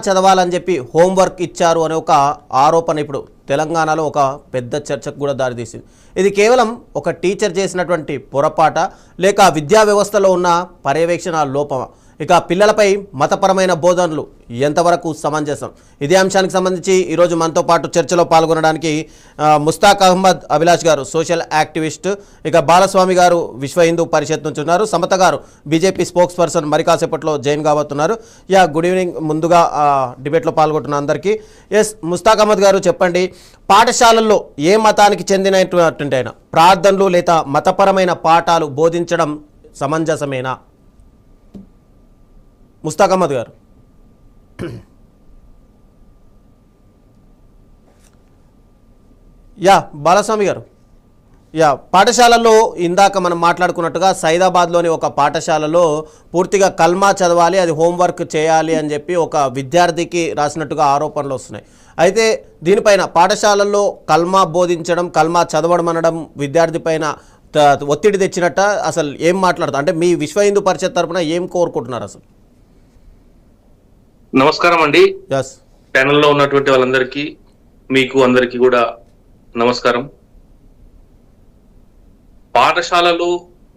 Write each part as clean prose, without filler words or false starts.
చదవాలని చెప్పి హోంవర్క్ ఇచ్చారు అనే ఒక ఆరోపణ ఇప్పుడు తెలంగాణలో ఒక పెద్ద చర్చకు కూడా దారితీసింది. ఇది కేవలం ఒక టీచర్ చేసినటువంటి పొరపాట లేక విద్యా వ్యవస్థలో ఉన్న పర్యవేక్షణ లోపమా? ఇక పిల్లలపై మతపరమైన బోధనలు ఎంతవరకు సమంజసం? ఇదే అంశానికి సంబంధించి ఈరోజు మనతో పాటు చర్చలో పాల్గొనడానికి ముస్తాక్ అహ్మద్ అభిలాష్ గారు సోషల్ యాక్టివిస్ట్, ఇక బాలస్వామి గారు విశ్వ హిందూ పరిషత్ నుంచి ఉన్నారు, సమత గారు బీజేపీ స్పోక్స్ పర్సన్ మరి కాసేపట్లో జైన్ కాబోతున్నారు. Good evening. ముందుగా డిబేట్లో పాల్గొంటున్న అందరికీ. ముస్తాక్ అహ్మద్ గారు చెప్పండి, పాఠశాలల్లో ఏ మతానికి చెందినటువంటి అయినా ప్రార్థనలు లేదా మతపరమైన పాఠాలు బోధించడం సమంజసమేనా? ముస్తాక్ అహ్మద్ గారు. బాలస్వామి గారు. పాఠశాలలో ఇందాక మనం మాట్లాడుకున్నట్టుగా సైదాబాద్లోని ఒక పాఠశాలలో పూర్తిగా కల్మా చదవాలి, అది హోంవర్క్ చేయాలి అని చెప్పి ఒక విద్యార్థికి రాసినట్టుగా ఆరోపణలు వస్తున్నాయి. అయితే దీనిపైన పాఠశాలల్లో కల్మా బోధించడం, కల్మా చదవడం అనడం విద్యార్థి పైన ఒత్తిడి తెచ్చినట్ట? అసలు ఏం మాట్లాడతారు? అంటే మీ విశ్వ హిందూ పరిషత్ తరఫున ఏం కోరుకుంటున్నారు అసలు? నమస్కారం అండి. ప్యానెల్లో ఉన్నటువంటి వాళ్ళందరికీ, మీకు అందరికీ కూడా నమస్కారం. పాఠశాలలు,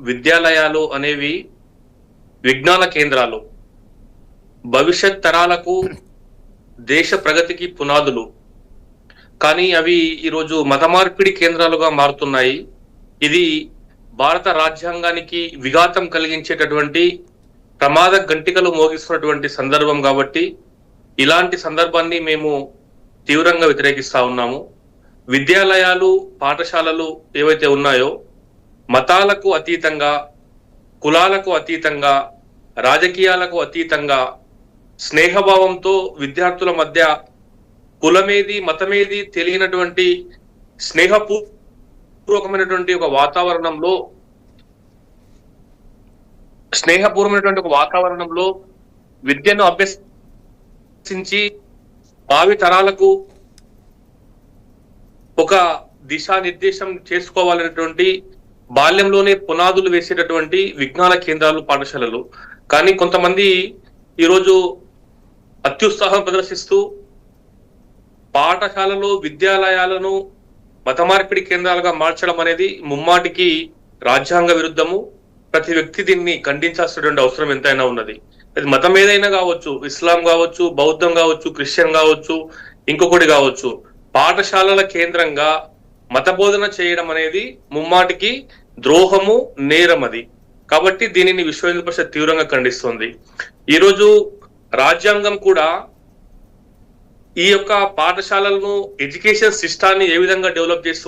విద్యాలయాలు అనేవి విజ్ఞాన కేంద్రాలు, భవిష్యత్ తరాలకు, దేశ ప్రగతికి పునాదులు. కానీ అవి ఈరోజు మత మార్పిడి కేంద్రాలుగా మారుతున్నాయి. ఇది భారత రాజ్యాంగానికి విఘాతం కలిగించేటటువంటి ప్రమాద గంటికలు మోగిస్తున్నటువంటి సందర్భం కాబట్టి ఇలాంటి సందర్భాన్ని మేము తీవ్రంగా వ్యతిరేకిస్తా ఉన్నాము. విద్యాలయాలు, పాఠశాలలు ఏవైతే ఉన్నాయో మతాలకు అతీతంగా, కులాలకు అతీతంగా, రాజకీయాలకు అతీతంగా స్నేహభావంతో విద్యార్థుల మధ్య కులమేది మతమేది తెలియనటువంటి స్నేహపూర్వకమైనటువంటి ఒక వాతావరణంలో విద్యను అభ్యసించి భావి తరాలకు ఒక దిశానిర్దేశం చేసుకోవాలనేటువంటి బాల్యంలోనే పునాదులు వేసేటటువంటి విజ్ఞాన కేంద్రాలు పాఠశాలలు. కానీ కొంతమంది ఈరోజు అత్యుత్సాహం ప్రదర్శిస్తూ పాఠశాలలో, విద్యాలయాలను మత మార్పిడి కేంద్రాలుగా మార్చడం అనేది ముమ్మాటికి రాజ్యాంగ విరుద్ధము. ప్రతి వ్యక్తి దీన్ని ఖండించాల్సినటువంటి అవసరం ఎంతైనా ఉన్నది. అది మతం ఏదైనా కావచ్చు, ఇస్లాం కావచ్చు, బౌద్ధం కావచ్చు, క్రిస్టియన్ కావచ్చు, ఇంకొకటి కావచ్చు. పాఠశాలల కేంద్రంగా మత బోధన చేయడం అనేది ముమ్మాటికి ద్రోహము, నేరం అది. కాబట్టి దీనిని విశ్వ హిందూ పరిషత్ తీవ్రంగా ఖండిస్తుంది. ఈరోజు రాజ్యాంగం కూడా ఈ యొక్క పాఠశాలలను, ఎడ్యుకేషన్ సిస్టాన్ని ఏ విధంగా డెవలప్ చేస్తుంది